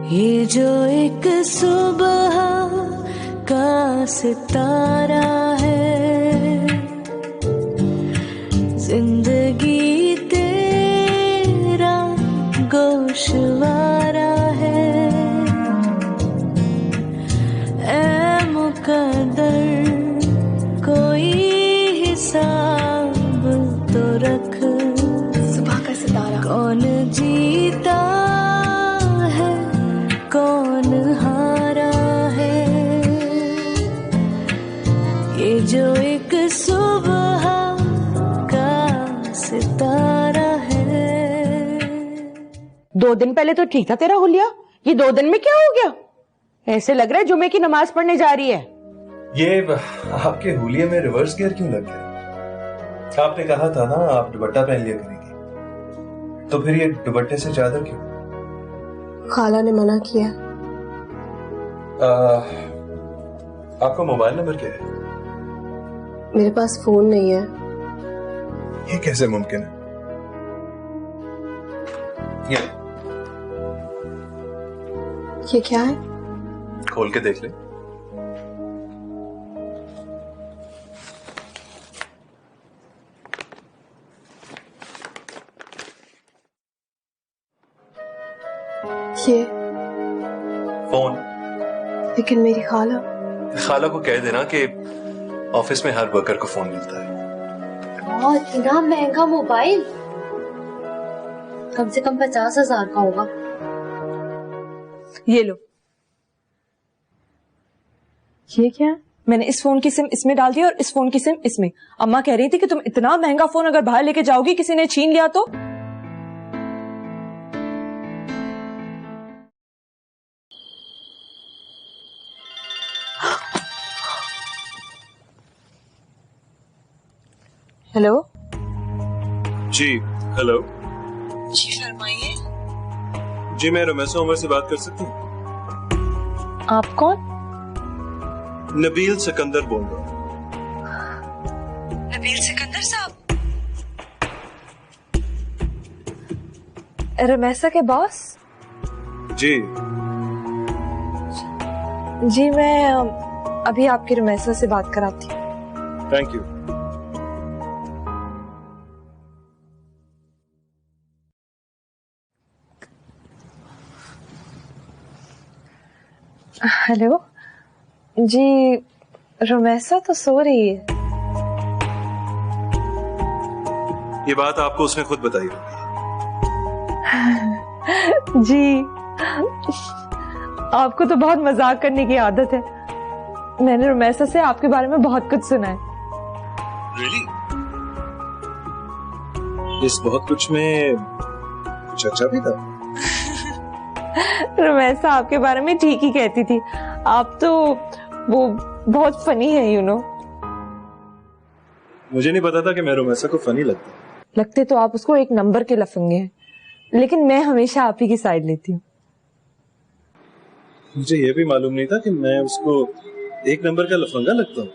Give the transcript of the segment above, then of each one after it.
ये जो एक सुबह का सितारा है, जिंदगी तेरा गोशवारा है। ऐ मुकद्दर कोई हिसाब तो रख, सुबह का सितारा। कौन जीता है कौन हारा है, ये जो एक सुबह का सितारा है। 2 दिन पहले तो ठीक था तेरा हुलिया, ये 2 दिन में क्या हो गया? ऐसे लग रहा है जुमे की नमाज पढ़ने जा रही है। ये आपके हुलिये में रिवर्स गियर क्यों लग गया? आपने कहा था ना आप दुपट्टा पहन लिया करेंगी, तो फिर ये दुपट्टे से चादर क्यों? खाला ने मना किया। आपका मोबाइल नंबर क्या है? मेरे पास फोन नहीं है। ये कैसे मुमकिन है? ये क्या है? खोल के देख ले। ये फोन। लेकिन मेरी खाला। खाला को कह देना कि ऑफिस में हर वर्कर को फोन मिलता है। और इतना महंगा मोबाइल, कम से कम 50,000 का होगा। ये लो। ये क्या है? मैंने इस फोन की सिम इसमें डाल दी और इस फोन की सिम इसमें। अम्मा कह रही थी कि तुम इतना महंगा फोन अगर बाहर लेके जाओगी किसी ने छीन लिया तो। हेलो जी हेलो जी फरमाइए। जी मैं रमेश उमर से बात कर सकती हूँ? आप कौन? नबील सिकंदर बोल रहा हूँ। नबील सिकंदर साहब, रमेशा के बॉस? जी जी मैं अभी आपकी रमेशा से बात कराती हूँ। Thank you. हेलो जी, रमेशा तो सो रही है। ये बात आपको उसने खुद बताई होगी। जी आपको तो बहुत मजाक करने की आदत है। मैंने रमेशा से आपके बारे में बहुत कुछ सुना है। Really? इस बहुत कुछ में चर्चा भी था। रमेशा आपके बारे में ठीक ही कहती थी। आप तो वो बहुत फनी है, यू नो। मुझे नहीं पता था कि मैं रमेशा को फनी लगता। लगते तो आप उसको एक नंबर के लफंगे हैं, लेकिन मैं हमेशा आप ही की साइड लेती हूँ। मुझे ये भी मालूम नहीं था कि मैं उसको एक नंबर का लफंगा लगता हूँ।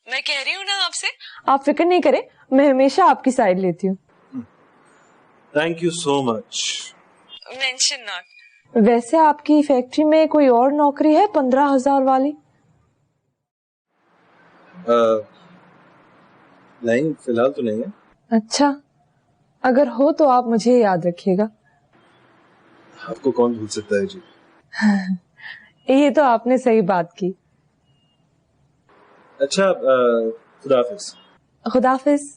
मैं कह रही हूँ ना आपसे, आप फिक्र नहीं करें, मैं हमेशा आपकी साइड लेती हूँ। Thank you so much. Mention not. वैसे आपकी फैक्ट्री में कोई और नौकरी है 15,000 वाली? नहीं फिलहाल तो नहीं है। अच्छा, अगर हो तो आप मुझे याद रखिएगा। आपको कौन भूल सकता है जी। ये तो आपने सही बात की। अच्छा खुदा हाफिज। खुदा हाफिज।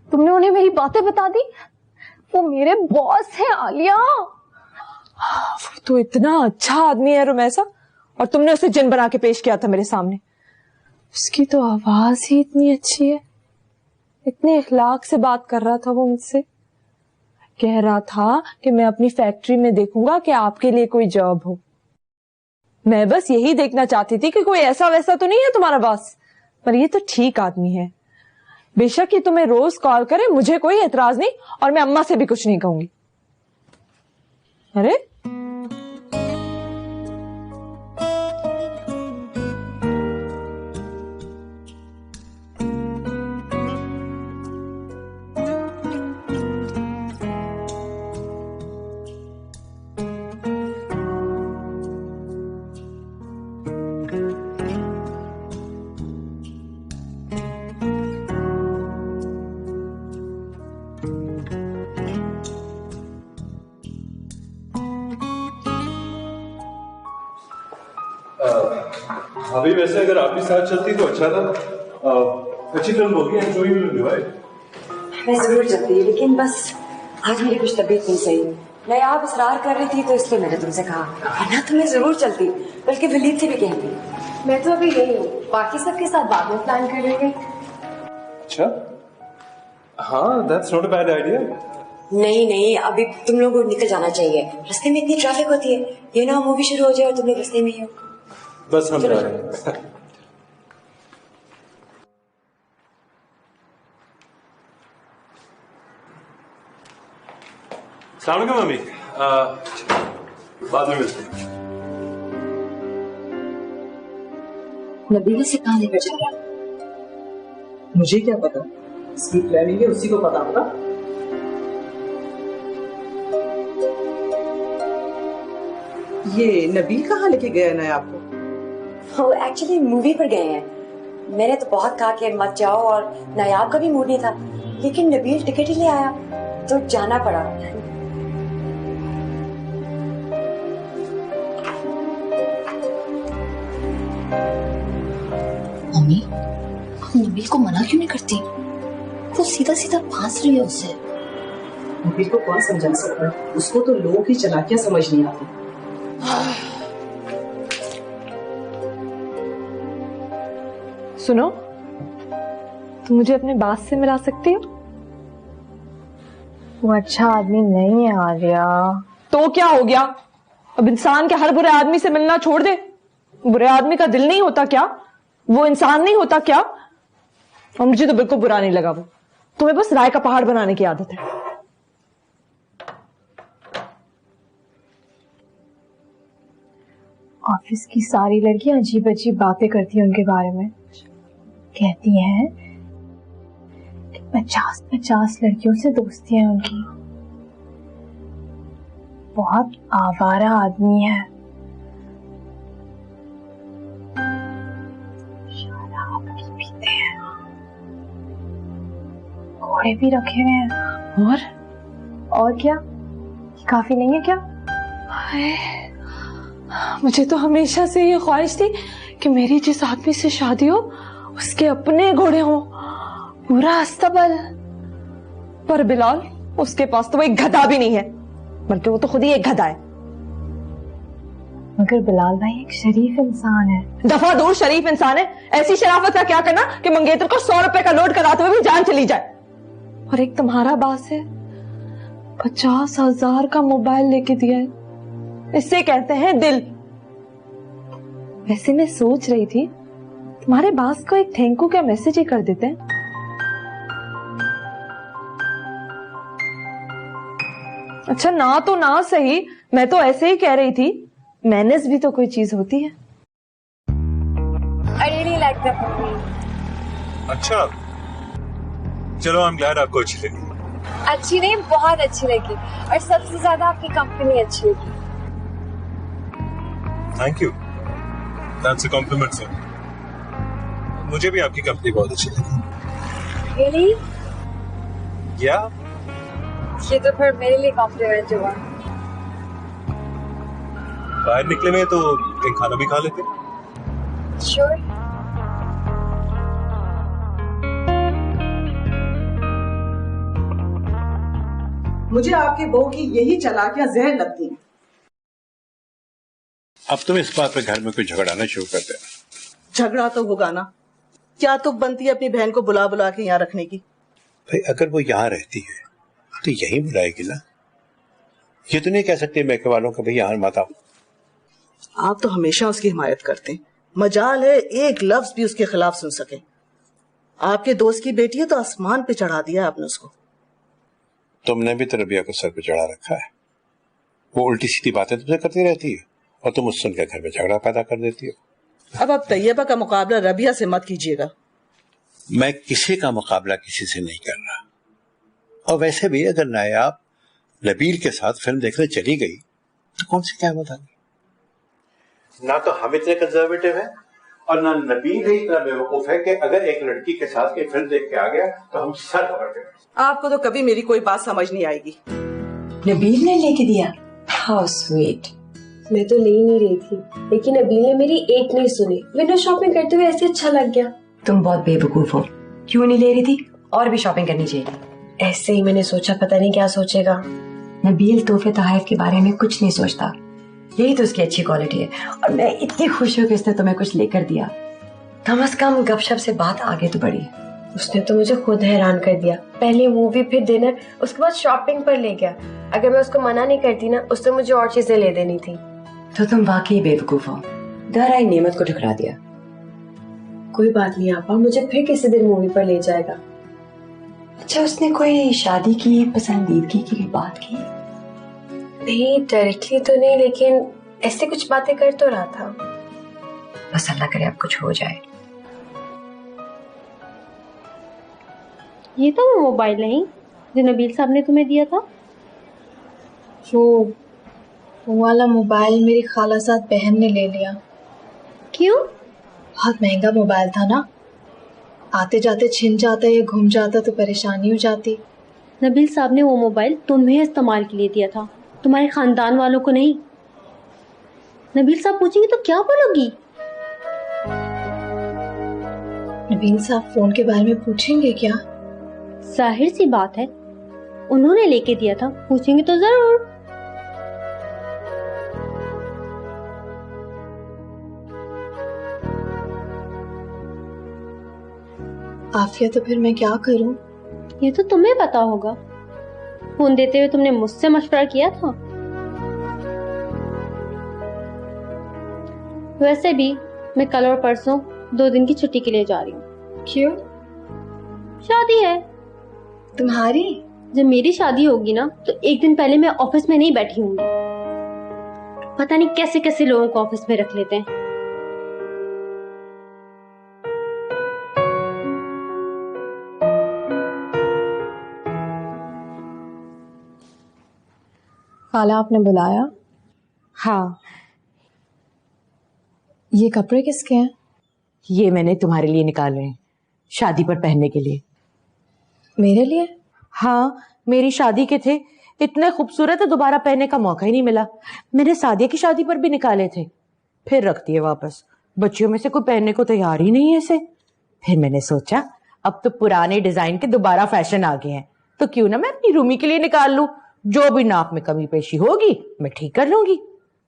तुमने उन्हें मेरी बातें बता दी? वो मेरे बॉस हैं आलिया। वो तो इतना अच्छा आदमी है रमेशा, और तुमने उसे जिन बना के पेश किया था मेरे सामने। उसकी तो आवाज ही इतनी अच्छी है, इतने इखलाक से बात कर रहा था वो मुझसे। कह रहा था कि मैं अपनी फैक्ट्री में देखूंगा कि आपके लिए कोई जॉब हो। मैं बस यही देखना चाहती थी कि कोई ऐसा वैसा तो नहीं है तुम्हारा बॉस, पर ये तो ठीक आदमी है। बेशक ये तुम्हें रोज कॉल करे, मुझे कोई एतराज नहीं, और मैं अम्मा से भी कुछ नहीं कहूंगी। अरे अभी वैसे अगर आप भी साथ चलती तो अच्छा था। अच्छी फिल्म होगी, एंजॉय विल बी राइट। मैं जरूर चलती, लेकिन बस आज मेरी कुछ तबीयत नहीं सही। मैं आप इसरार कर रही थी तो इसलिए मैंने तुमसे कहा, वरना तो मैं जरूर चलती, बल्कि वलीद से भी कहती। मैं तो अभी यही हूँ, बाकी सबके साथ बाद में प्लान कर लेंगे। अच्छा, हाँ, that's not a bad idea. नहीं, अभी तुम लोगों को निकल जाना चाहिए, रास्ते में इतनी ट्रैफिक होती है। ये ना मूवी शुरू हो जाए और तुम लोग रास्ते में ही हो। बस हम जा रहे हैं। अस्सलाम वालेकुम मम्मी, बाद में मिलते हैं। नबील से कहाँ लेकर जा रहा है? मुझे क्या पता, इसकी प्लानिंग है, उसी को पता होगा। ये नबील कहाँ लेके गया है नायाब को? वो एक्चुअली मूवी पर गए हैं। मैंने तो बहुत कहा कि मत जाओ, और नायाब का भी मूड नहीं था, लेकिन नबील टिकट ही ले आया तो जाना पड़ा। मम्मी, आप नबील को मना क्यों नहीं करती? वो सीधा सीधा फांस रही है उसे। नबील को कौन समझा सकता है? उसको तो लोगों की चालाकियां समझ नहीं आती। सुनो, तुम मुझे अपने बात से मिला सकती हो? वो अच्छा आदमी नहीं है आलिया। तो क्या हो गया? अब इंसान के हर बुरे आदमी से मिलना छोड़ दे? बुरे आदमी का दिल नहीं होता क्या? वो इंसान नहीं होता क्या? और मुझे तो बिल्कुल बुरा नहीं लगा वो। तुम्हें बस राय का पहाड़ बनाने की आदत है। ऑफिस की सारी लड़कियां अजीब अजीब बातें करती हैं उनके बारे में। कहती हैं कि 50-50 लड़कियों से दोस्ती है उनकी। बहुत आवारा आदमी है। शराब भी पीते हैं, घोड़े भी रखे हुए हैं। और क्या? काफी नहीं है क्या? मुझे तो हमेशा से ये ख्वाहिश थी कि मेरी जिस आदमी से शादी हो उसके अपने घोड़े हों, पूरा अस्तबल। पर बिलाल, उसके पास तो वो एक गधा भी नहीं है, बल्कि वो तो खुद ही एक गधा है। मगर बिलाल भाई एक शरीफ इंसान है। दफा दूर शरीफ इंसान है। ऐसी शराफत का क्या करना कि मंगेतर को 100 रुपए का लोड कराते हुए भी जान चली जाए। और एक तुम्हारा बास है, 50,000 का मोबाइल लेके दिया है। इससे कहते हैं दिल। वैसे मैं सोच रही थी तुम्हारे बास को एक थैंक यू का मैसेज ही कर देते हैं। अच्छा, ना तो ना सही, मैं तो ऐसे ही कह रही थी। मैनेज भी तो कोई चीज होती है। I really like that movie. अच्छा, चलो, आई एम ग्लैड आपको अच्छी लगी। अच्छी नहीं, बहुत अच्छी लगी, और सबसे ज्यादा आपकी कंपनी अच्छी लगी। Thank you, that's a compliment sir. मुझे भी आपकी कंपनी बहुत अच्छी लगी। Really? या ये तो फिर मेरे लिए कॉम्प्लीमेंट हुआ। बाहर निकले में तो एक खाना भी खा लेते। Sure. मुझे आपकी बहू की यही चालाकियां जहर लगती हैं। अब तुम इस बात पे घर में कोई झगड़ाना शुरू कर देना। झगड़ा तो होगा ना, क्या तुक बनती है अपनी बहन को बुला बुला के यहाँ रखने की? भाई, अगर वो यहाँ रहती है तो यहीं बुलाएगी ना। ये तो नहीं कह सकते मैके वालों का भाई यहाँ मत आओ। आप तो हमेशा उसकी हिमायत करते हैं, मजाल है एक लफ्ज भी उसके खिलाफ सुन सके। आपके दोस्त की बेटी है तो आसमान पे चढ़ा दिया आपने उसको। तुमने भी तो रबिया को सर पे चढ़ा रखा है। वो उल्टी सीधी बातें तुमसे करती रहती है और तुम उससे उनके घर में झगड़ा पैदा कर देती हो। अब आप तैयबा का मुकाबला रबिया से मत कीजिएगा। मैं किसी का मुकाबला किसी से नहीं कर रहा। और वैसे भी अगर नायाब नबील के साथ फिल्म देखने चली गई तो कौन सी क़यामत आ गई। ना तो हम इतने कंजर्वेटिव हैं और ना नबील ही इतना बेवकूफ है कि अगर एक लड़की के साथ कोई फिल्म देख के आ गया तो हम सर पकड़ के। आपको तो कभी मेरी कोई बात समझ नहीं आएगी। नबील ने लेके दिया? How sweet. मैं तो ले ही नहीं रही थी, लेकिन नबील ने मेरी एक नहीं सुनी। विंडो शॉपिंग करते हुए ऐसे अच्छा लग गया। तुम बहुत बेवकूफ हो, क्यों नहीं ले रही थी? और भी शॉपिंग करनी चाहिए। ऐसे ही मैंने सोचा, पता नहीं क्या सोचेगा। नबील तोहफे तोहफ के बारे में कुछ नहीं सोचता, यही तो उसकी अच्छी क्वालिटी है। और मैं इतनी खुश हूँ कि उसने तुम्हें कुछ लेकर दिया। कम से कम गपशप से बात आगे तो बढ़ी। उसने तो मुझे खुद हैरान कर दिया। पहले मूवी, फिर डिनर, उसके बाद शॉपिंग पर ले गया। अगर मैं उसको मना नहीं करती ना, उसने मुझे और चीजें ले देनी थी। तो तुम वाकई बेवकूफ हो, डर आई नेमत को ठुकरा दिया। कोई बात नहीं आपा, मुझे फिर किसी दिन मूवी पर ले जाएगा। अच्छा, उसने कोई शादी की पसंदीदगी की बात की? नहीं, डायरेक्टली तो नहीं, लेकिन ऐसे कुछ बातें कर तो रहा था। बस अल्लाह करे अब कुछ हो जाए। ये तो वो मोबाइल नहीं जो नबील साहब ने तुम्हें दिया था? वो वाला मोबाइल मेरी खालाजाद बहन ने ले लिया। क्यों? बहुत महंगा मोबाइल था ना, आते जाते छिन जाता या घूम जाता तो परेशानी हो जाती। नबील साहब ने वो मोबाइल तुम्हें इस्तेमाल के लिए दिया था, तुम्हारे खानदान वालों को नहीं। नबील साहब पूछेंगे तो क्या बोलोगी? नबील साहब फोन के बारे में पूछेंगे क्या? जाहिर सी बात है, उन्होंने लेके दिया था, पूछेंगे तो जरूर। आफिया, तो फिर मैं क्या करूं? ये तो तुम्हें पता होगा। फोन देते हुए तुमने मुझसे मशवरा किया था। वैसे भी मैं कल और परसों 2 दिन की छुट्टी के लिए जा रही हूँ। क्यों? शादी है। तुम्हारी? जब मेरी शादी होगी ना, तो एक दिन पहले मैं ऑफिस में नहीं बैठी होंगी। पता नहीं कैसे कैसे लोगों को ऑफिस में रख लेते हैं। खाला, आपने बुलाया? हाँ। ये कपड़े किसके हैं? ये मैंने तुम्हारे लिए निकाले हैं, शादी पर पहनने के लिए। मेरे लिए? हाँ, मेरी शादी के थे, इतने खूबसूरत है, दोबारा पहनने का मौका ही नहीं मिला। मैंने सादिया की शादी पर भी निकाले थे, फिर रख दिए वापस। बच्चियों में से कोई पहनने को तैयार ही नहीं है इसे। फिर मैंने सोचा अब तो पुराने डिजाइन के दोबारा फैशन आ गए हैं, तो क्यों ना मैं अपनी रूमी के लिए निकाल लूं। जो भी नाप में कमी पेशी होगी मैं ठीक कर लूंगी।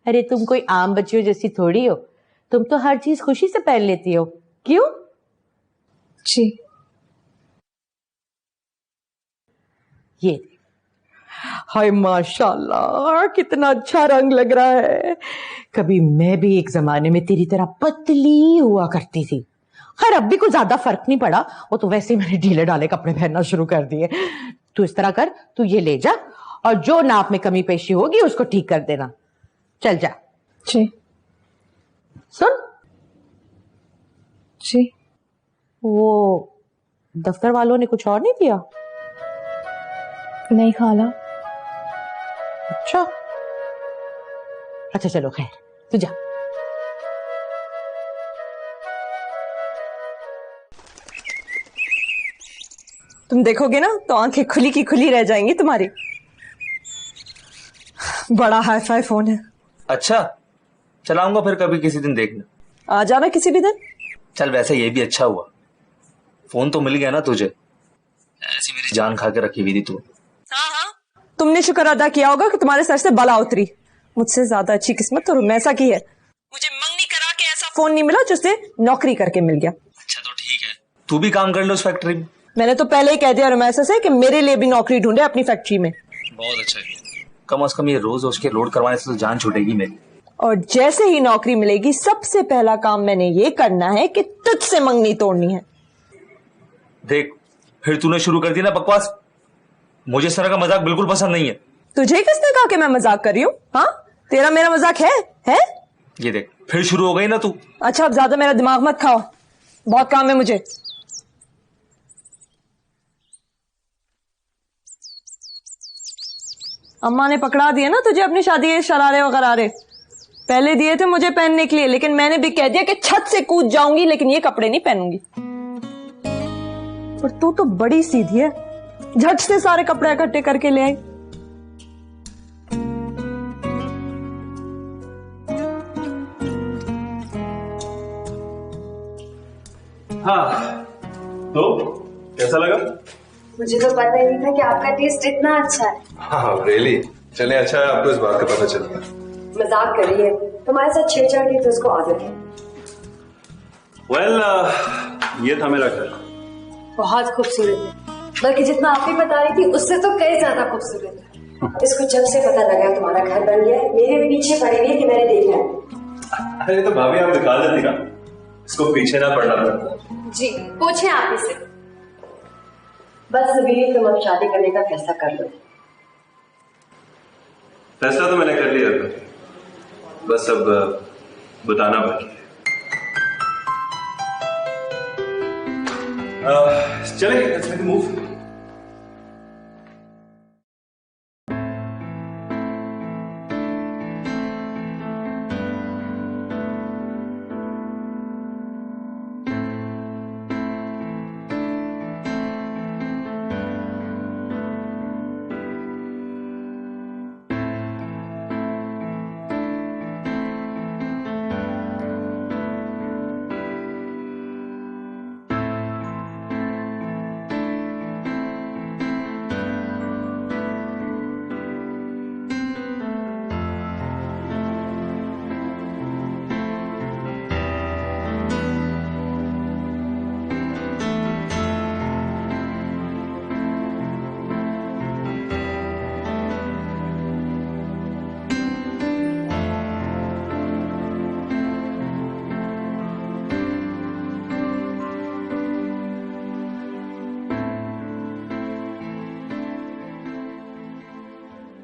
अरे तुम कोई आम बच्चियों जैसी थोड़ी हो, तुम तो हर चीज खुशी से पहन लेती हो। क्यों? जी। ये हाय माशाल्लाह, कितना अच्छा रंग लग रहा है। कभी मैं भी एक जमाने में तेरी तरह पतली हुआ करती थी। खैर अब भी कुछ ज्यादा फर्क नहीं पड़ा, वो तो वैसे ही मैंने ढीले ढाले कपड़े पहनना शुरू कर दिए। तू इस तरह कर, तू ये ले जा और जो नाप में कमी पेशी होगी उसको ठीक कर देना। चल जा। जी। सुन जी। वो दफ्तर वालों ने कुछ और नहीं दिया? नहीं खाला। अच्छा अच्छा, चलो खैर, तू जा। तुम देखोगे ना तो आंखें खुली की खुली रह जाएंगी तुम्हारी। बड़ा हाई फाई फोन है। अच्छा, चलाऊंगा फिर कभी किसी दिन, देखना। आ जाना किसी भी दिन। चल, वैसे ये भी अच्छा हुआ, फोन तो मिल गया ना तुझे। ऐसी मेरी जान खा के रखी हुई थी तू। हाँ, तुमने शुक्र अदा किया होगा कि तुम्हारे सर से बला उतरी। मुझसे ज्यादा अच्छी किस्मत तो रुमैसा की है। मुझे मंगनी करा के ऐसा फोन नहीं मिला जिससे नौकरी करके मिल गया। अच्छा तो ठीक है, तू भी काम कर लो उस फैक्ट्री में। मैंने तो पहले ही कह दिया रुमैसा से कि मेरे लिए भी नौकरी ढूंढे अपनी फैक्ट्री में। बहुत अच्छा है, कम से कम ये रोज उसके लोड करवाने से तो जान छूटेगी मेरी। और जैसे ही नौकरी मिलेगी सबसे पहला काम मैंने ये करना है कि तुझसे मंगनी तोड़नी है। देख, फिर तूने शुरू कर दी ना बकवास। मुझे इस तरह का मजाक बिल्कुल पसंद नहीं है। तुझे किसने कहा कि मैं मजाक कर रही हूँ? हाँ, तेरा मेरा मजाक है? ये देख, फिर शुरू हो गई ना तू। अच्छा, अब ज्यादा मेरा दिमाग मत खाओ, बहुत काम है मुझे। अम्मा ने पकड़ा दिए ना तुझे अपनी शादी के शरारे वगरारे। पहले दिए थे मुझे पहनने के लिए, लेकिन मैंने भी कह दिया कि छत से कूद जाऊंगी लेकिन ये कपड़े नहीं पहनूंगी। पर तू तो बड़ी सीधी है, झट से सारे कपड़े इकट्ठे करके ले आई। हाँ, तो कैसा लगा? मुझे तो पता ही नहीं था कि आपका टेस्ट इतना अच्छा है। हाँ रियली, चलिए अच्छा है आपको इस बात का पता चल गया। मजाक करिए, तुम्हारे साथ छेड़छाड़ की तो उसको आदत है। ये था मेरा घर। बहुत खूबसूरत है, बल्कि जितना आप ही बता रही थी उससे तो कई ज्यादा खूबसूरत है। इसको जब से पता लगा तुम्हारा घर बन गया है, मेरे पीछे पड़ी हुई है कि मैंने देखना है। अरे तो भाभी आप निकाल देती ना, इसको पीछे ना पड़ना पड़ता। जी पूछे आप इसे। बस नबील, तुम अब शादी करने का फैसला कर लो। फैसला तो मैंने कर लिया था, बस अब बताना बाकी है। चले लेट्स मेक अ मूव।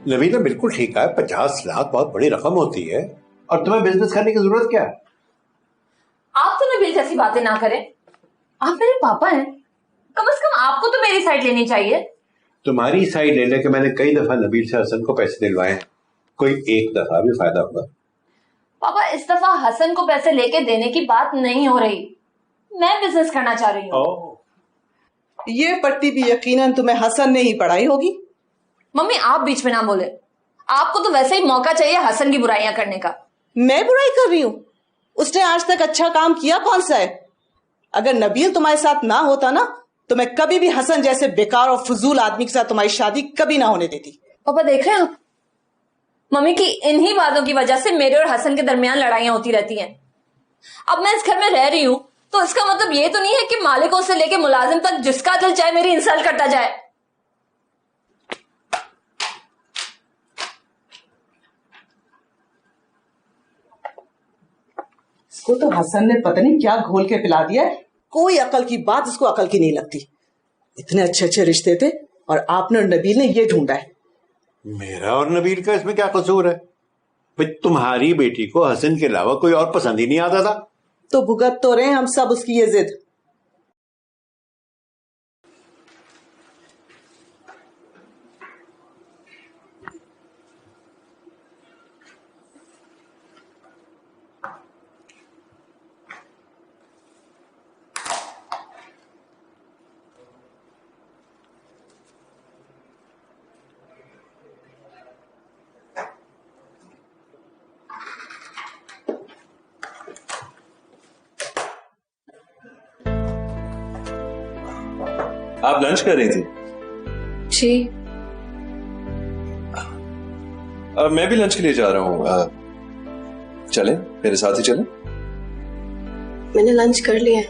नवीना बिल्कुल ठीक है, 50 लाख बहुत बड़ी रकम होती है, और तुम्हें बिजनेस करने की जरूरत क्या है? आप तो नबील जैसी बातें ना करें, आप मेरे पापा हैं, कम से कम आपको तो मेरी साइड लेनी चाहिए। तुम्हारी साइड लेने के मैंने कई दफा नबील से हसन को पैसे दिलवाए हैं, कोई एक दफा भी फायदा हुआ? पापा इस दफा हसन को पैसे लेके देने की बात नहीं हो रही, मैं बिजनेस करना चाह रही हूँ। ये पट्टी भी यकीनन तुम्हें हसन ने ही पढ़ाई होगी। मम्मी आप बीच में ना बोले, आपको तो वैसे ही मौका चाहिए हसन की बुराइयां करने का। मैं बुराई कर रही हूँ? उसने आज तक अच्छा काम किया कौन सा है? अगर नबील तुम्हारे साथ ना होता ना, तो मैं कभी भी हसन जैसे बेकार और फजूल आदमी के साथ तुम्हारी शादी कभी ना होने देती। पापा देख रहे हैं आप, मम्मी की इन्हीं बातों की वजह से मेरे और हसन के दरमियान लड़ाइयां होती रहती हैं। अब मैं इस घर में रह रही हूँ तो इसका मतलब ये तो नहीं है कि मालिकों से लेके मुलाजिम तक जिसका दिल चाहे मेरी इंसल्ट करता जाए। इसको तो हसन ने पता नहीं क्या घोल के पिला दिया है। कोई अकल की बात इसको अकल की नहीं लगती। इतने अच्छे अच्छे रिश्ते थे और आपने और नबील ने ये ढूंढा है। मेरा और नबील का इसमें क्या कसूर है? भाई तुम्हारी बेटी को हसन के अलावा कोई और पसंद ही नहीं आता था। तो भुगत तो रहे हम सब उसकी ये जिद। आप लंच कर रही थी? जी। मैं भी लंच के लिए जा रहा हूँ, चलें मेरे साथ ही चलें? मैंने लंच कर लिया है।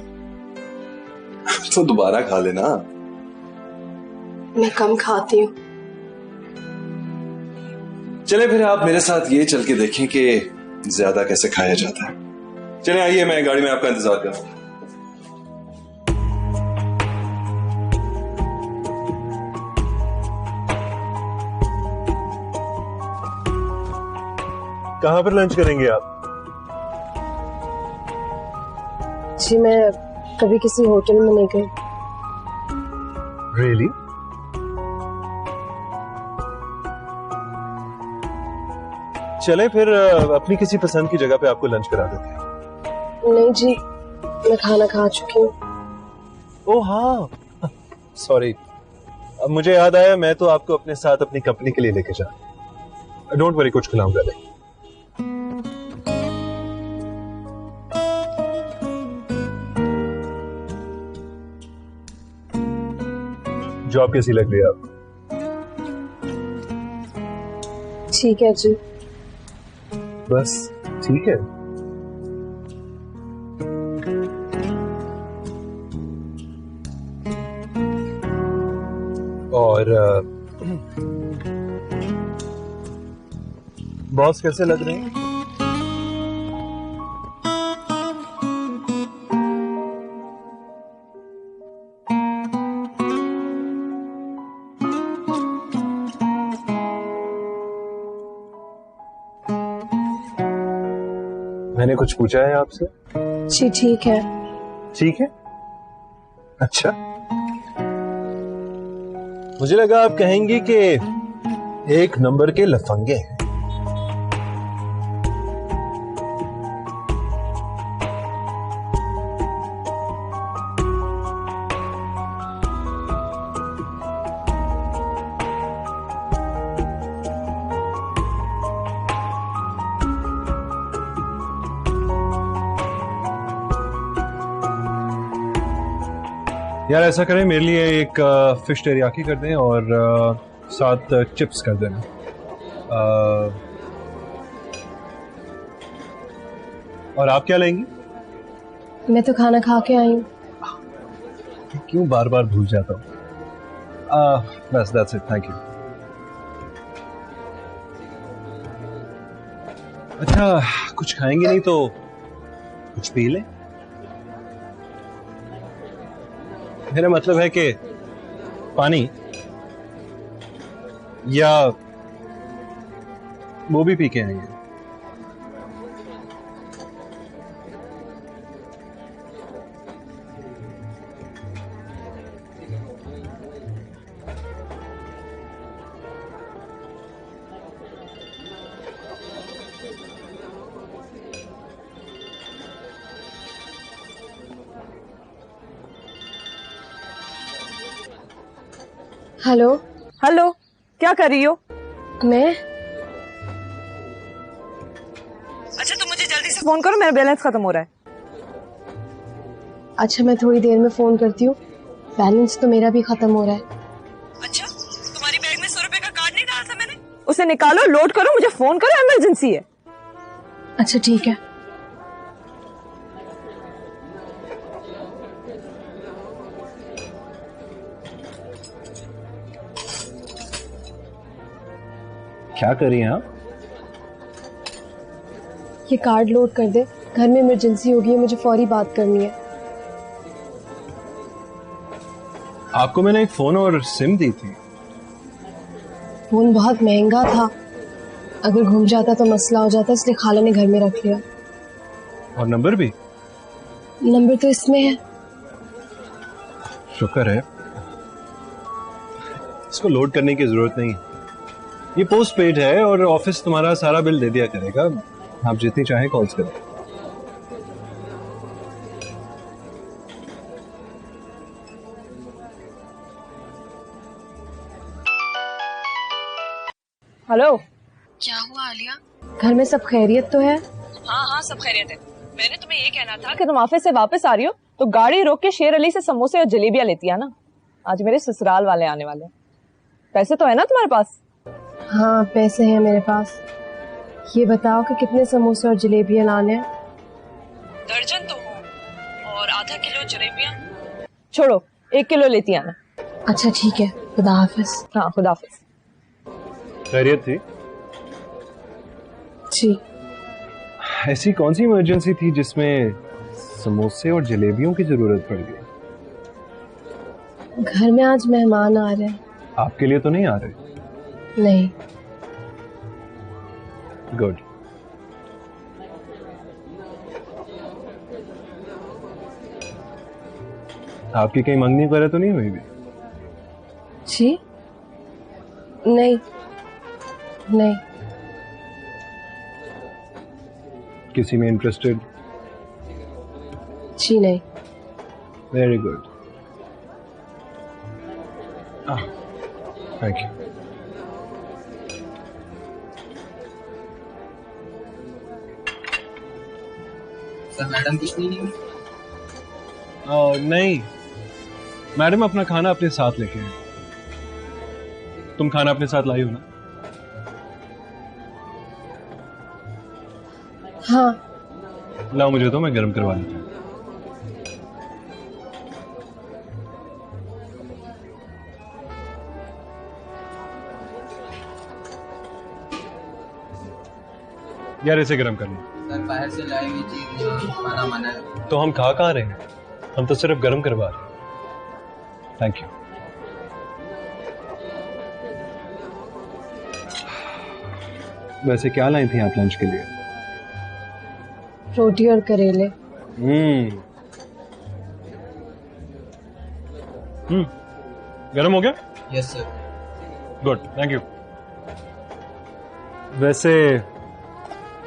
तो दोबारा खा लेना। मैं कम खाती हूँ। चले फिर आप मेरे साथ ये चल के देखें कि ज्यादा कैसे खाया जाता है। चले आइए, मैं गाड़ी में आपका इंतजार कर रहा हूँ। कहाँ पर लंच करेंगे आप? जी मैं कभी किसी होटल में नहीं गई। रियली? चलें फिर अपनी किसी पसंद की जगह पे आपको लंच करा देते हैं। नहीं जी, मैं खाना खा चुकी हूँ। ओह हाँ, सॉरी। अब मुझे याद आया, मैं तो आपको अपने साथ अपनी कंपनी के लिए लेके जा। डोंट वरी, कुछ खिलाऊंगा नहीं। जॉब कैसी लग रही है आपको? ठीक है जी। बस ठीक है। और बॉस कैसे लग रहे हैं? मैंने कुछ पूछा है आपसे? जी ठीक है। ठीक है? अच्छा, मुझे लगा आप कहेंगी कि एक नंबर के लफंगे हैं। यार ऐसा करें, मेरे लिए एक फिश टेरियाकी कर दें और 7 चिप्स कर देना। और आप क्या लेंगी? मैं तो खाना खा के आई हूँ। क्यों बार बार भूल जाता हूँ। बस दैट्स इट, थैंक यू। अच्छा, कुछ खाएंगे नहीं तो कुछ पी लें। मेरा मतलब है कि पानी या वो भी पी के आएंगे। हेलो। हेलो, क्या कर रही हो? मैं अच्छा, तो मुझे जल्दी से फोन करो, मेरा बैलेंस खत्म हो रहा है। अच्छा, मैं थोड़ी देर में फोन करती हूँ। बैलेंस तो मेरा भी खत्म हो रहा है। अच्छा, तुम्हारी बैग में 100 रुपए का कार्ड नहीं डाला था मैंने? उसे निकालो, लोड करो, मुझे फोन करो, इमरजेंसी है। अच्छा ठीक है। क्या कर रही हैं आप? ये कार्ड लोड कर दे, घर में इमरजेंसी होगी है, मुझे फौरी बात करनी है। आपको मैंने एक फोन और सिम दी थी। फोन बहुत महंगा था, अगर घूम जाता तो मसला हो जाता, इसलिए खाला ने घर में रख लिया। और नंबर भी? नंबर तो इसमें है। शुक्र है, इसको लोड करने की जरूरत नहीं। ये पोस्ट पेड है और ऑफिस तुम्हारा सारा बिल दे दिया करेगा। आप जितनी चाहें कॉल्स करें। हेलो, क्या हुआ आलिया? घर में सब खैरियत तो है? हाँ, सब खैरियत है। मैंने तुम्हें ये कहना था कि तुम ऑफिस से वापस आ रही हो तो गाड़ी रोक के शेर अली से समोसे और जलेबियां लेती है ना। आज मेरे ससुराल वाले आने वाले। पैसे तो है ना तुम्हारे पास? हाँ, पैसे हैं मेरे पास। ये बताओ कि कितने समोसे और जलेबियां लाने हैं? दर्जन तो हो, और आधा किलो जलेबियां। छोड़ो, 1 किलो लेती आना। अच्छा ठीक है, खुदा हाफिज। हाँ, खुदा हाफिज। खैरियत थी? जी। ऐसी कौन सी इमरजेंसी थी जिसमें समोसे और जलेबियों की जरूरत पड़ गई? घर में आज मेहमान आ रहे हैं। आपके लिए तो नहीं आ रहे? नहीं। गुड। आपकी कहीं मंगनी वगैरह तो नहीं हुई भी? जी नहीं। नहीं। किसी में इंटरेस्टेड? जी नहीं। Very good, thank you. Madam कुछ नहीं? नहीं, मैडम अपना खाना अपने साथ लेके आए। तुम खाना अपने साथ लाई हो ना? हाँ। लाओ मुझे तो, मैं गर्म करवा लेता हूँ। यार इसे गर्म कर लो। सर बाहर से लाई हुई चीज खाना मना है। तो हम खा कहाँ रहे हैं? हम तो सिर्फ गर्म करवा रहे हैं। Thank you. वैसे क्या लाई थी आप लंच के लिए? रोटी और करेले। गर्म हो गया? Yes sir. Good, thank you. वैसे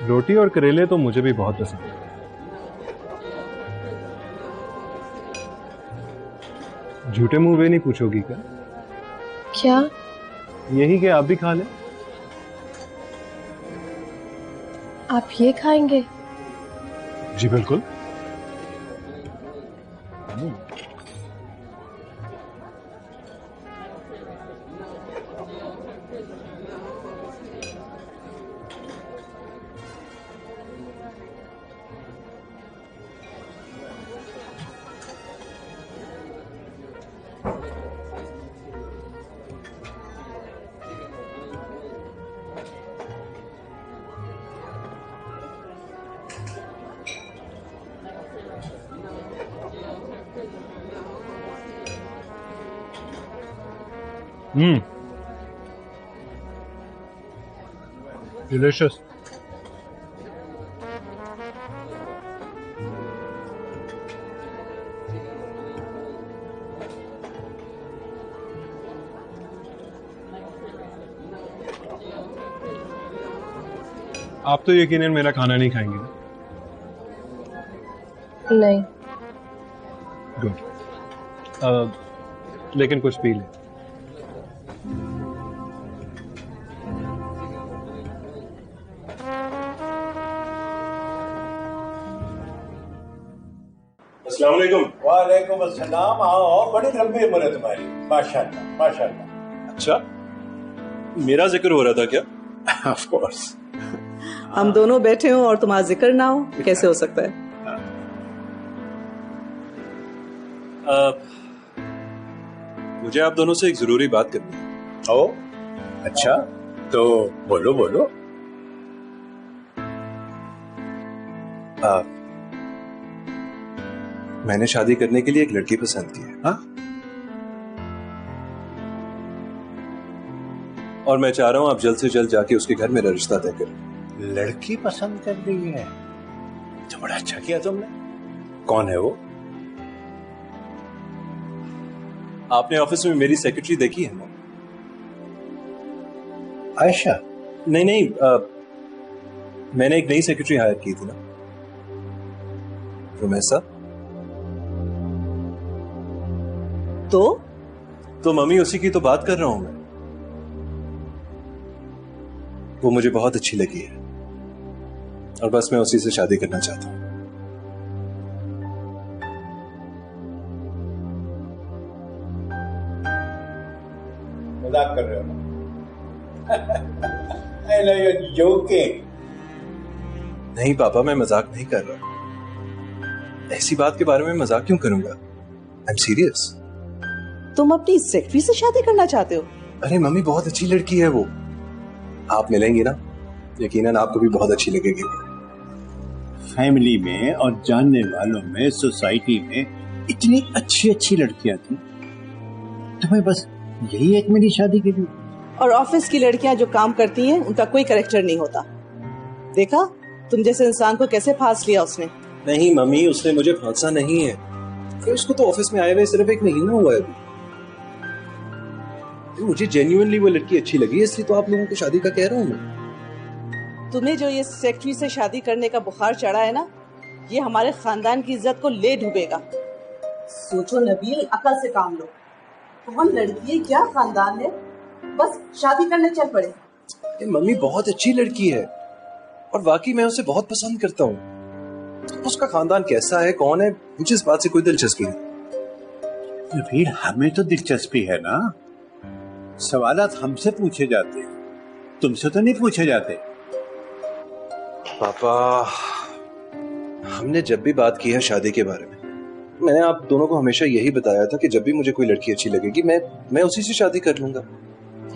रोटी और करेले तो मुझे भी बहुत पसंद है। झूठे मुंह वे नहीं पूछोगी क्या? क्या? यही कि आप भी खा लें। आप ये खाएंगे? जी बिल्कुल। Delicious. आप तो यकीनन मेरा खाना नहीं खाएंगे ना? नहीं। गुड। लेकिन कुछ पी लें। अस्सलामुअलैकुम। वालेकुम अस्सलाम। आओ, बड़ी लंबी उम्र है तुम्हारी, माशाल्लाह माशाल्लाह। अच्छा, मेरा जिक्र हो रहा था क्या? Of course. हम दोनों बैठे हो और तुम्हारा जिक्र ना हो, कैसे हो सकता है? मुझे आप दोनों से एक जरूरी बात करनी है। ओ, अच्छा, तो बोलो बोलो। मैंने शादी करने के लिए एक लड़की पसंद की है। हाँ? और मैं चाह रहा हूं आप जल्द से जल्द जाके उसके घर मेरा रिश्ता तय करें। लड़की पसंद कर रही है तो बड़ा अच्छा किया तुमने। कौन है वो? आपने ऑफिस में मेरी सेक्रेटरी देखी है ना? आयशा? नहीं, मैंने एक नई सेक्रेटरी हायर की थी ना, रुमैसा। तो मम्मी उसी की तो बात कर रहा हूं मैं। वो मुझे बहुत अच्छी लगी है और बस मैं उसी से शादी करना चाहता हूं। मजाक कर रहे हो ना? I know you're joking. नहीं पापा, मैं मजाक नहीं कर रहा। ऐसी बात के बारे में मजाक क्यों करूंगा? I am serious. तुम अपनी सेक्रेटरी से शादी करना चाहते हो? अरे मम्मी, बहुत अच्छी लड़की है वो। आप मिलेंगी ना, यकीनन आपको भी बहुत अच्छी लगेगी। फैमिली में और जानने वालों में, सोसाइटी में इतनी अच्छी अच्छी लड़कियां थी, तुम्हें बस यही एक मेरी शादी के लिए। और ऑफिस की लड़कियां जो काम करती हैं उनका कोई कैरेक्टर नहीं होता। देखा तुम जैसे इंसान को कैसे फांस लिया उसने। नहीं मम्मी, उसने मुझे फांसा नहीं है। फिर उसको तो ऑफिस में आए हुए सिर्फ 1 महीना हुआ है अभी। मुझे जेन्युइनली वो लड़की अच्छी लगी, इसलिए तो आप लोगों को शादी का कह रहा हूं मैं। तुम्हें जो ये सेक्रेटरी से शादी करने का बुखार चढ़ा है ना, ये हमारे खानदान की इज्जत को ले डूबेगा। सोचो नबील, अकल से काम लो। कौन लड़की है, क्या खानदान है, बस शादी करने चल पड़े। मम्मी बहुत अच्छी लड़की है और वाकई मैं उसे बहुत पसंद करता हूँ। उसका खानदान कैसा है, कौन है, मुझे इस बात से कोई दिलचस्पी नहीं। फिर हमें तो दिलचस्पी है ना। सवालात हमसे पूछे जाते हैं, तुमसे तो नहीं पूछे जाते। पापा, हमने जब भी बात की है शादी के बारे में, मैंने आप दोनों को हमेशा यही बताया था कि जब भी मुझे कोई लड़की अच्छी लगेगी मैं उसी से शादी कर लूंगा।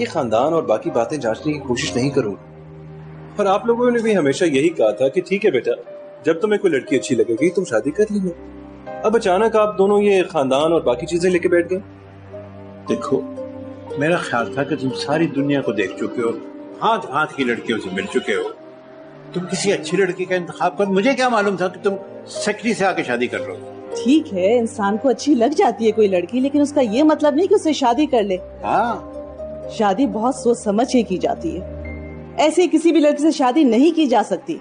ये खानदान और बाकी बातें जांचने की कोशिश नहीं करूंगा। और आप लोगों ने भी हमेशा यही कहा था कि ठीक है बेटा, जब तुम्हें कोई लड़की अच्छी लगेगी तुम शादी कर लीजिए। अब अचानक आप दोनों ये खानदान और बाकी चीजें लेके बैठ गए। देखो, मेरा ख्याल था कि तुम सारी दुनिया को देख चुके हो, हाथ हाथ की लड़कियों से मिल चुके हो, तुम किसी अच्छी लड़की का इंतखाब कर। मुझे क्या मालूम था कि तुम सेक्रेटरी से आके शादी कर लो। ठीक है, इंसान को अच्छी लग जाती है कोई लड़की, लेकिन उसका ये मतलब नहीं कि उससे शादी कर ले। हाँ, शादी बहुत सोच समझ के की जाती है, ऐसे किसी भी लड़की से शादी नहीं की जा सकती।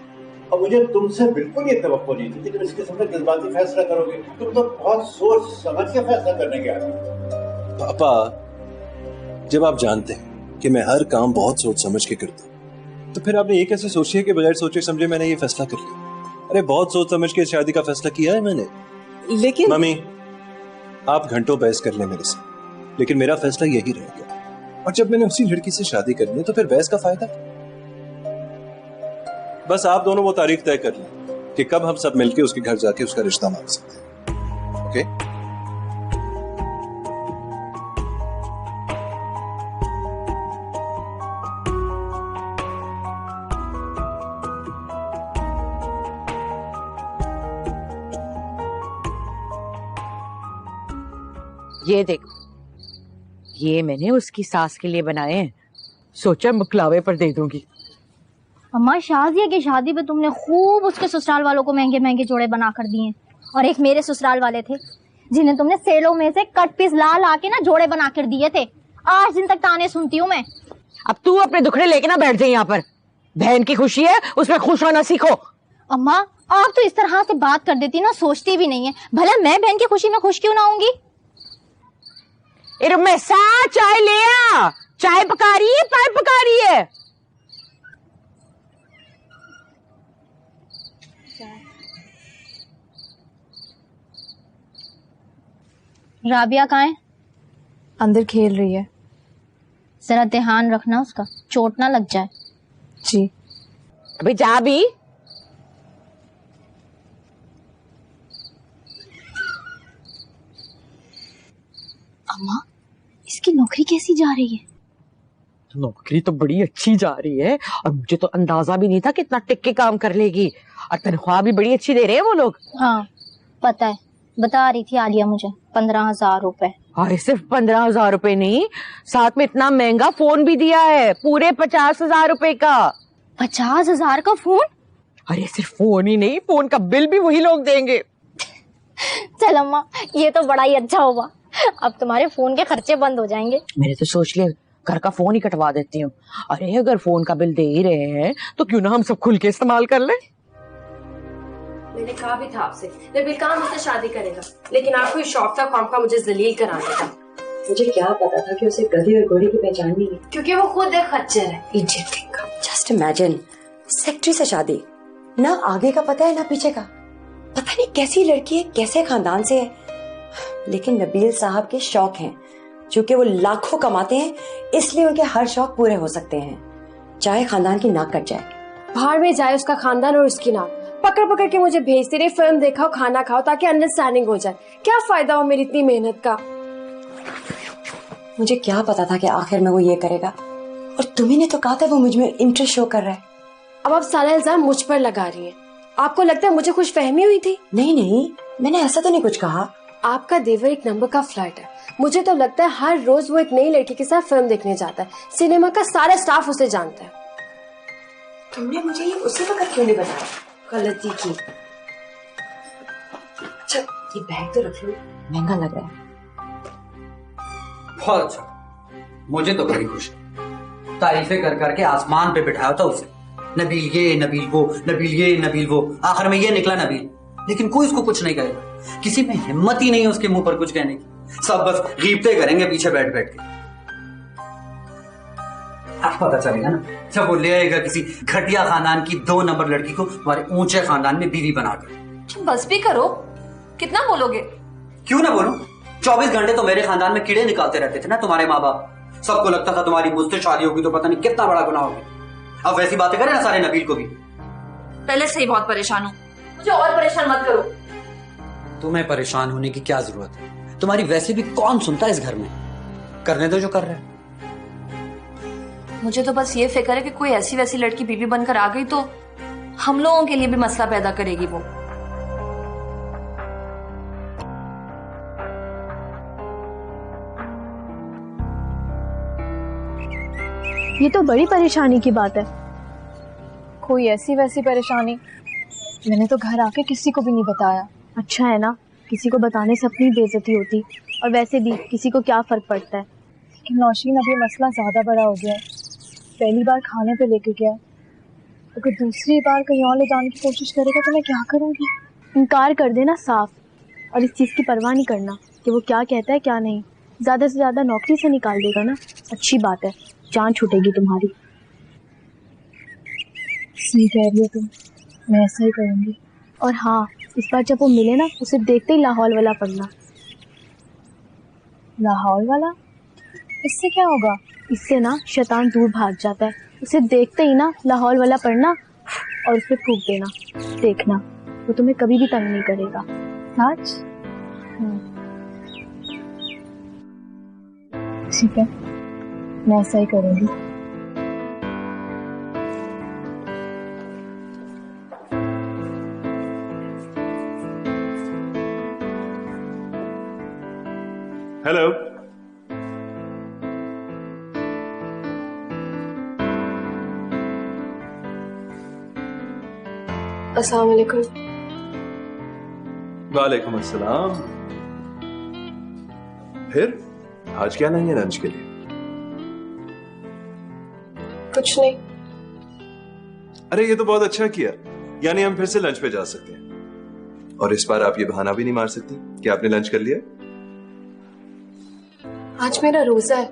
और मुझे तुमसे बिल्कुल ये तवक्को नहीं थी कि तुम इस किस्म का जज्बाती फैसला करोगे। तुम तो बहुत सोच समझ के फैसला करने के आदमी। पापा, जब आप जानते हैं कि मैं हर काम बहुत सोच समझ के करता हूँ, तो फिर आपने ये कैसे सोची है कि बगैर सोचे समझे मैंने ये फैसला कर लिया? अरे बहुत सोच समझ के शादी का फैसला किया है मैंने। लेकिन मम्मी, आप घंटों बहस कर ले मेरे से, लेकिन मेरा फैसला यही रहेगा। और जब मैंने उसी लड़की से शादी कर ली तो फिर बहस का फायदा? बस आप दोनों वो तारीख तय कर लें कि कब हम सब मिलके उसके घर जाके उसका रिश्ता मांग सकते हैं। ओके? ये देखो, ये मैंने उसकी सास के लिए बनाए हैं, सोचा मुकलावे पर दे दूंगी। अम्मा, शाजिया की शादी पे तुमने खूब उसके ससुराल वालों को महंगे महंगे जोड़े बना कर दिए, और एक मेरे ससुराल वाले थे जिन्हें तुमने सेलों में से कट पीस ला ला के ना जोड़े बना कर दिए थे। आज दिन तक ताने सुनती हूँ मैं। अब तू अपने दुखड़े लेके ना बैठ जाए यहाँ पर। बहन की खुशी है, उसमें खुश होना सीखो। अम्मा, आप तो इस तरह से बात कर देती ना, सोचती भी नहीं है। भला मैं बहन की खुशी में खुश क्यों ना होंगी? मैं सा चाय ले आ, चाय पका रही है, पाय पका रही है। राबिया कहाँ है? अंदर खेल रही है। जरा ध्यान रखना उसका, चोट ना लग जाए। जी। अभी जा भी। अम्मा, इसकी नौकरी कैसी जा रही है? नौकरी तो बड़ी अच्छी जा रही है, और मुझे तो अंदाजा भी नहीं था कि इतना टिक के काम कर लेगी। और तनख्वाह भी बड़ी अच्छी दे रहे हैं वो लोग। हाँ पता है, बता रही थी आलिया मुझे। 15,000 रुपए। अरे सिर्फ 15,000 रुपए नहीं, साथ में इतना महंगा फोन भी दिया है, पूरे 50,000 रुपए का। 50,000 का फोन? अरे सिर्फ फोन ही नहीं, फोन का बिल भी वही लोग देंगे। चल अम्मा, ये तो बड़ा ही अच्छा होगा, अब तुम्हारे फोन के खर्चे बंद हो जाएंगे। मैंने तो सोच लिया घर का फोन ही कटवा देती हूँ। अरे अगर फोन का बिल दे ही रहे हैं तो क्यों ना हम सब खुल के इस्तेमाल कर ले। मैंने कहा भी था आपसे, नबील कहा मुझसे शादी करेगा, लेकिन आपको ये शौक था कौम का मुझे जलील कराने का। मुझे क्या पता था कि उसे गधे और घोड़े की पहचान नहीं है, क्योंकि वो खुद एक खच्चर है। इडियट। जस्ट इमेजिन, सेक्रेटरी से शादी, ना आगे का पता है ना पीछे का। पता नहीं कैसी लड़की है, कैसे खानदान से है। लेकिन नबील साहब के शौक हैं, चूंकि वो लाखों कमाते हैं इसलिए उनके हर शौक पूरे हो सकते हैं, चाहे खानदान की नाक कट जाए। बाहर में जाए उसका खानदान और उसकी नाक। पकड़ पकड़ के मुझे भेजते रहे, फिल्म देखो, खाना खाओ, ताकि अंडरस्टैंडिंग हो जाए। क्या फायदा हो मेरी इतनी मेहनत का? मुझे क्या पता था कि आखिर में वो ये करेगा, और तुम्ही ने तो कहा था वो मुझ में इंटरेस्ट शो कर रहा है। अब आप सारा इल्जाम मुझ पर लगा रही हैं। आपको लगता है मुझे खुश फहमी हुई थी? नहीं नहीं, मैंने ऐसा तो नहीं कुछ कहा। आपका देवर एक नंबर का फ्लर्ट है। मुझे तो लगता है हर रोज वो एक नई लड़की के साथ फिल्म देखने जाता है। सिनेमा का सारा स्टाफ उसे जानता है। तुमने मुझे ये उसी वक्त क्यों नहीं बताया? गलती की। अच्छा, ये बैग तो रख लो, महंगा लग रहा है। बहुत अच्छा, मुझे तो बड़ी खुशी। तारीफें कर करके आसमान पे बिठाया था उसे, नबील ये नबील वो, नबील ये नबील वो। आखिर में ये निकला नबील, लेकिन कोई उसको कुछ नहीं कहेगा। किसी में हिम्मत ही नहीं है उसके मुंह पर कुछ कहने की। सब बस गीबते करेंगे पीछे बैठ बैठ के। अब पता चलेगा ना जब वो ले आएगा किसी घटिया खानदान की 2 नंबर लड़की को हमारे ऊंचे खानदान में बीवी बनाकर। बस भी करो, कितना बोलोगे? क्यों ना बोलूं? 24 घंटे तो मेरे खानदान में कीड़े निकालते रहते थे ना तुम्हारे माँ बाप। सबको लगता था तुम्हारी मुझसे शादी होगी तो पता नहीं कितना बड़ा गुनाह होगी। अब वैसी बातें करें ना सारे नबील को भी। पहले से ही बहुत परेशान हूँ, मुझे और परेशान मत करो। तुम्हें परेशान होने की क्या जरूरत है? तुम्हारी वैसे भी कौन सुनता है इस घर में। करने दो जो कर रहे हैं। मुझे तो बस ये फिक्र है कि कोई ऐसी वैसी लड़की बीवी बनकर आ गई तो हम लोगों के लिए भी मसला पैदा करेगी वो। ये तो बड़ी परेशानी की बात है। कोई ऐसी वैसी परेशानी? मैंने तो घर आके किसी को भी नहीं बताया। अच्छा है ना, किसी को बताने से अपनी बेइज्जती होती, और वैसे भी किसी को क्या फर्क पड़ता है। लेकिन नौशीन, अब ये मसला ज़्यादा बड़ा हो गया है। पहली बार खाने पे लेके गया, अगर दूसरी बार कहीं और ले जाने की कोशिश करेगा तो मैं क्या करूँगी? इनकार कर देना साफ, और इस चीज़ की परवाह नहीं करना कि वो क्या कहता है क्या नहीं। ज़्यादा से ज़्यादा नौकरी से निकाल देगा ना, अच्छी बात है, जान छूटेगी तुम्हारी। सही कह रही हो तुम, मैं ऐसा ही करूँगी। और हाँ, इस बार जब वो मिले ना, उसे देखते ही लाहौल वाला पढ़ना। लाहौल वाला? इससे क्या होगा? इससे ना शैतान दूर भाग जाता है। उसे देखते ही ना लाहौल वाला पढ़ना और उसे फूंक देना। देखना, वो तुम्हें कभी भी तंग नहीं करेगा। सच? ठीक है, मैं ऐसा ही करूँगी। हेलो। अस्सलाम वालेकुम। वालेकुम अस्सलाम। फिर आज क्या नहीं है लंच के लिए? कुछ नहीं। अरे ये तो बहुत अच्छा किया, यानी हम फिर से लंच पे जा सकते हैं। और इस बार आप ये बहाना भी नहीं मार सकती कि आपने लंच कर लिया। आज मेरा रोजा है।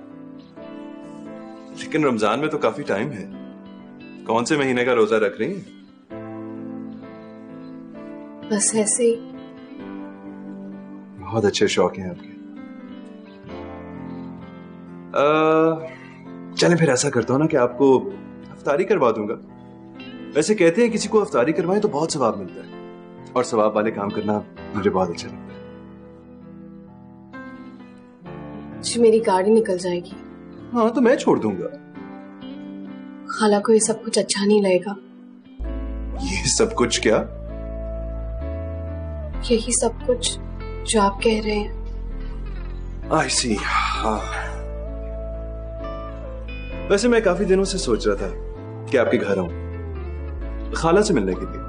लेकिन रमजान में तो काफी टाइम है। कौन से महीने का रोजा रख रही हैं? बस ऐसे ही। बहुत अच्छे शौक हैं आपके। चलें फिर ऐसा करता हूं ना कि आपको अफ्तारी करवा दूंगा। वैसे कहते हैं किसी को अफ्तारी करवाएं तो बहुत सवाब मिलता है, और सवाब वाले काम करना मुझे बहुत अच्छा लगता है। जी मेरी गाड़ी निकल जाएगी। हाँ तो मैं छोड़ दूंगा। खाला को ये सब कुछ अच्छा नहीं लगेगा। ये सब कुछ क्या? यही सब कुछ जो आप कह रहे हैं। आई सी। हाँ, वैसे मैं काफी दिनों से सोच रहा था कि आपके घर आऊं खाला से मिलने के लिए।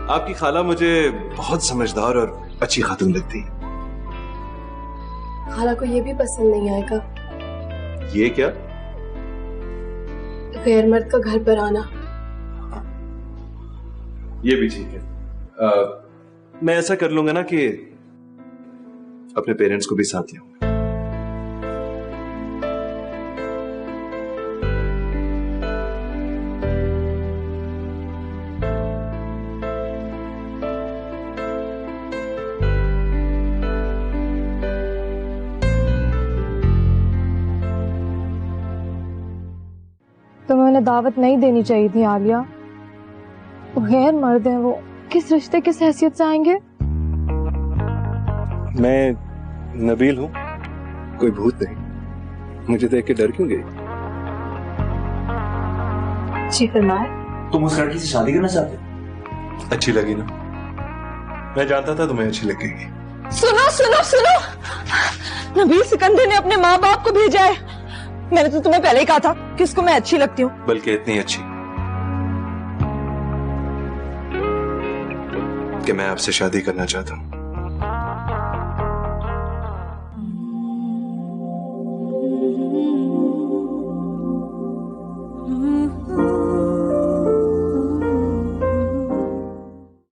आपकी खाला मुझे बहुत समझदार और अच्छी खातून लगती है। खाला को ये भी पसंद नहीं आएगा। ये क्या? गैर मर्द का घर पर आना। ये भी ठीक है। मैं ऐसा कर लूंगा ना कि अपने पेरेंट्स को भी साथ लाऊंगा। तो मैंने दावत नहीं देनी चाहिए थी आलिया। गैर मर्द हैं वो, किस रिश्ते किस हैसियत से आएंगे? मैं नबील हूँ, कोई भूत नहीं। मुझे देख के डर क्यों गई? जी फरमाए। तुम उस लड़की से शादी करना चाहते हो? अच्छी लगी ना? मैं जानता था तुम्हें अच्छी लगेगी। सुनो सुनो सुनो, नबील सिकंदर ने अपने माँ बाप को भेजा है। मैंने तो तुम्हें पहले ही कहा था कि उसको मैं अच्छी लगती हूँ। बल्कि इतनी अच्छी कि मैं आपसे शादी करना चाहता हूँ।